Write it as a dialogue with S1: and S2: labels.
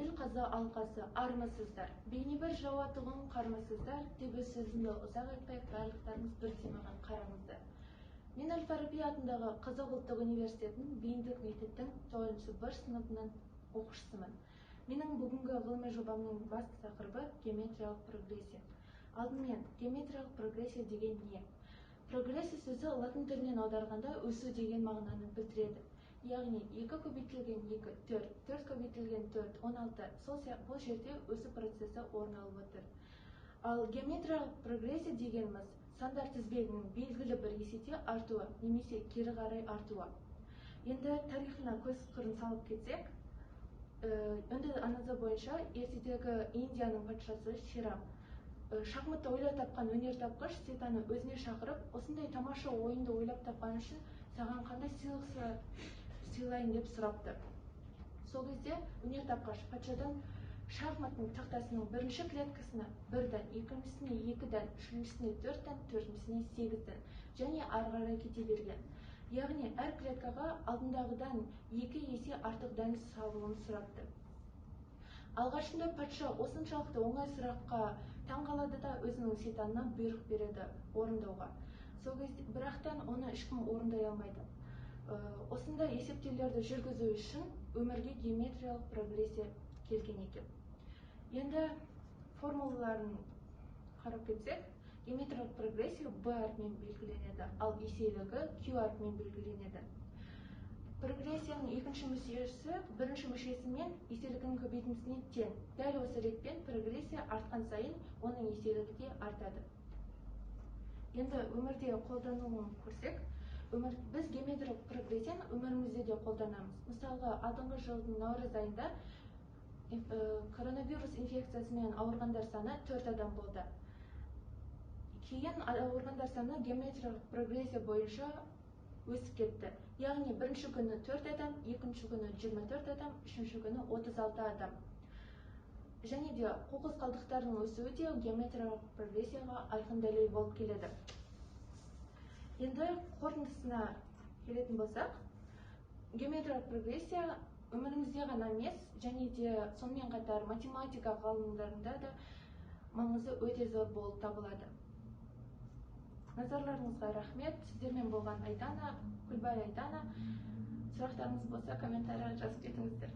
S1: Діл қаза алқасы армысыздар. Бейне бір жауатығын қармысыздар. Деп сөзімді ұзақ айтпай, барлықтарыңыз бір демаған қараңыздар. Мен Әл-Фараби атындағы Қазақ ұлттық университетінің бейіндік мектептің 9-шы Б сыныбынан оқушысымын. Менің бүгінгі ғылыми жобамның басты тақырыбы геометриялық прогрессия. Алдымен, геометриялық прогрессия деген не? Прогрессия сөзі латын тілінен аударғанда өсу деген мағынаны білдіреді. Яғни 2 көбейтілген 2, 4, 4 көбейтілген 4, 16. Бұл жерде өсу процесі орын алып отыр. Ал геометриялық прогрессия дегеніміз сандар тізбегінің белгілі бір еседе артуы, немесе кері қарай артуы. Енді тарихына көз қырын салып кетсек, үнді аңызы бойынша ертедегі Индияның патшасы Ширам шахматты ойлап тапқан өнертапқыш Ситаны өзіне шақырып, осындай тамаша ойынды ойлап тапқан үшін саған қандай сыйлық сыйлайын деп сұрапты. Сол кезде өнертапқыш патшадан шахматтың тақтасының бірінші клеткасына 1-ден, екіншісіне 2-ден, үшіншісіне 4-ден, төртіншісіне 8-ден және ары қарай кете берген. Яғни әр клеткаға алдындағыдан 2 есе артық дән салуын сұрапты. Алғашында патша осыншалықты оңай сұраққа таң қалады да өзінің Ситанына бұйрық береді орындауға. Сол кезде бірақтан оны ешкім орындай алмайды. Осындай есептеулерді жүргізу үшін өмірге геометриялық прогрессия келген екен. Енді формулаларын қарап кетсек, геометриялық прогрессия B әрпімен белгіленеді, ал еселігі Q әрпімен белгіленеді. Прогрессияның екінші мүшесі бірінші мүшесімен еселігінің көбейтіндісіне тең. Дәл осы ретпен прогрессия артқан сайын оның еселігі де артады. Енді өмірде қолдануын көрсек, біз геометриялық прогрессияны өмірімізде де қолданамыз. Мысалға, алдыңғы жылдың наурыз айында коронавирус инфекциясымен ауырғандар саны 4 адам болды. Кейін ауырғандар саны геометриялық прогрессия бойынша өсіп кетті. Яғни бірінші күні 4 адам, екінші күні 24 адам, үшінші күні 36 адам. Және де қоқыс қалдықтарының өсуі де геометриялық прогрессияға айқын дәлел болып келеді. Енді қорытындысына келетін болсақ, геометриялық прогрессия өмірімізде ғана емес, және де сонымен қатар математика ғылымдарында да маңызы өте зор болып табылады. Назарларыңызға рахмет. Сіздермен болған Айдана, Күлбай Айдана. Сұрақтарыңыз болса, комментария жазып кетіңіздер.